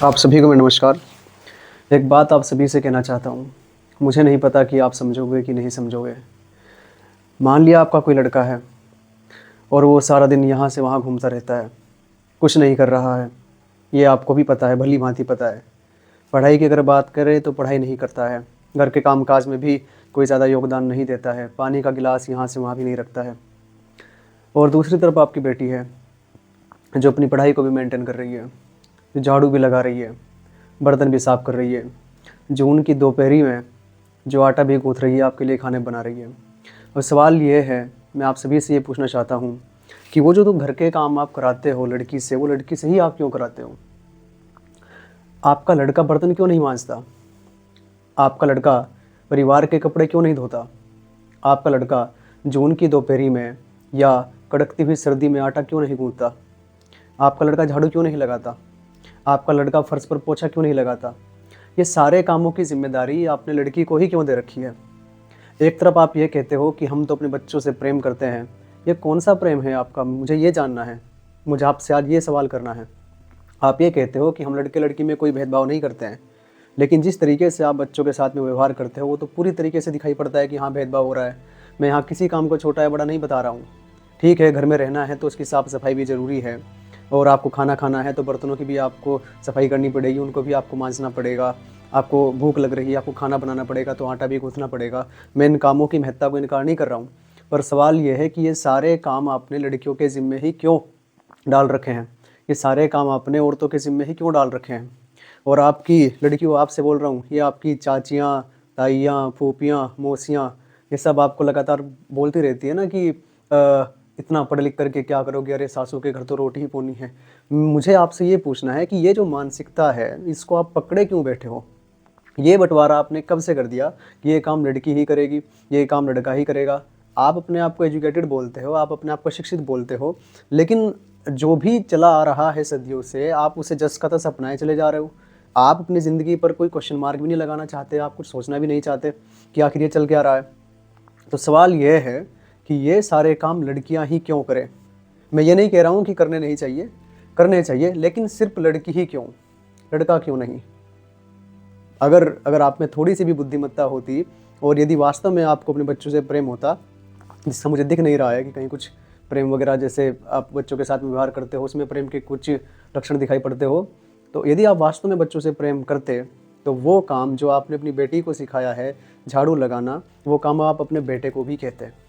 आप सभी को मैं नमस्कार। एक बात आप सभी से कहना चाहता हूँ। मुझे नहीं पता कि आप समझोगे कि नहीं समझोगे। मान लिया आपका कोई लड़का है और वो सारा दिन यहाँ से वहाँ घूमता रहता है, कुछ नहीं कर रहा है। ये आपको भी पता है, भली-भाँति पता है। पढ़ाई की अगर बात करें तो पढ़ाई नहीं करता है। घर के काम-काज में भी कोई ज़्यादा योगदान नहीं देता है। पानी का गिलास यहाँ से वहाँ भी नहीं रखता है। और दूसरी तरफ आपकी बेटी है, जो अपनी पढ़ाई को भी मेंटेन कर रही है, जो झाड़ू भी लगा रही है, बर्तन भी साफ़ कर रही है, जून की दोपहरी में जो आटा भी गूँथ रही है, आपके लिए खाने बना रही है। और सवाल ये है, मैं आप सभी से ये पूछना चाहता हूँ कि वो जो घर के काम आप कराते हो लड़की से, वो लड़की से ही आप क्यों कराते हो? आपका लड़का बर्तन क्यों नहीं मांजता? आपका लड़का परिवार के कपड़े क्यों नहीं धोता? आपका लड़का जून की दोपहरी में या कड़कती हुई सर्दी में आटा क्यों नहीं गूँथता? आपका लड़का झाड़ू क्यों नहीं लगाता? आपका लड़का फर्श पर पोछा क्यों नहीं लगाता? ये सारे कामों की ज़िम्मेदारी आपने लड़की को ही क्यों दे रखी है? एक तरफ आप ये कहते हो कि हम तो अपने बच्चों से प्रेम करते हैं। ये कौन-सा प्रेम है आपका? मुझे ये जानना है। मुझे आपसे आज ये सवाल करना है। आप ये कहते हो कि हम लड़के-लड़की में कोई भेदभाव नहीं करते हैं। लेकिन जिस तरीके से आप बच्चों के साथ में व्यवहार करते हो, वो तो पूरी तरीके से दिखाई पड़ता है कि हाँ, भेदभाव हो रहा है। मैं यहाँ किसी काम को छोटा या बड़ा नहीं बता रहा हूँ। ठीक है, घर में रहना है तो उसकी साफ़-सफ़ाई भी ज़रूरी है और आपको खाना खाना है तो बर्तनों की भी आपको सफ़ाई करनी पड़ेगी, उनको भी आपको मांजना पड़ेगा। आपको भूख लग रही है, आपको खाना बनाना पड़ेगा तो आटा भी गूँथना पड़ेगा। मैं इन कामों की महत्ता को इनकार नहीं कर रहा हूँ। पर सवाल ये है कि ये सारे काम आपने लड़कियों के ज़िम्मे ही क्यों डाल रखे हैं? ये सारे काम आपने औरतों के ज़िम्मे ही क्यों डाल रखे हैं? और आपकी लड़कियों, आपसे बोल रहा हूँ, ये आपकी चाचियाँ, ताइयाँ, फूफियाँ, मौसियाँ, ये सब आपको लगातार बोलती रहती है ना कि इतना पढ़ लिख कर के क्या करोगे? अरे सासू के घर तो रोटी ही पोनी है। मुझे आपसे ये पूछना है कि ये जो मानसिकता है, इसको आप पकड़े क्यों बैठे हो? ये बँटवारा आपने कब से कर दिया कि ये काम लड़की ही करेगी, ये काम लड़का ही करेगा? आप अपने आप को एजुकेटेड बोलते हो, आप अपने आप को शिक्षित बोलते हो, लेकिन जो भी चला आ रहा है सदियों से, आप उसे जस का तस अपनाए चले जा रहे हो। आप अपनी ज़िंदगी पर कोई क्वेश्चन मार्क भी नहीं लगाना चाहते, आप कुछ सोचना भी नहीं चाहते कि आखिर ये चल क्या रहा है। तो सवाल ये है कि ये सारे काम लड़कियां ही क्यों करें? मैं ये नहीं कह रहा हूँ कि करने चाहिए, लेकिन सिर्फ लड़की ही क्यों? लड़का क्यों नहीं? अगर अगर आप में थोड़ी-सी भी बुद्धिमत्ता होती और यदि वास्तव में आपको अपने बच्चों से प्रेम होता, जिसका मुझे दिख नहीं रहा है कि कहीं कुछ प्रेम वगैरह जैसे आप बच्चों के साथ में व्यवहार करते हो, उसमें प्रेम के कुछ लक्षण दिखाई पड़ते हो, तो यदि आप वास्तव में बच्चों से प्रेम करते, तो वो काम जो आपने अपनी बेटी को सिखाया है, झाड़ू लगाना, वो काम आप अपने बेटे को भी कहते।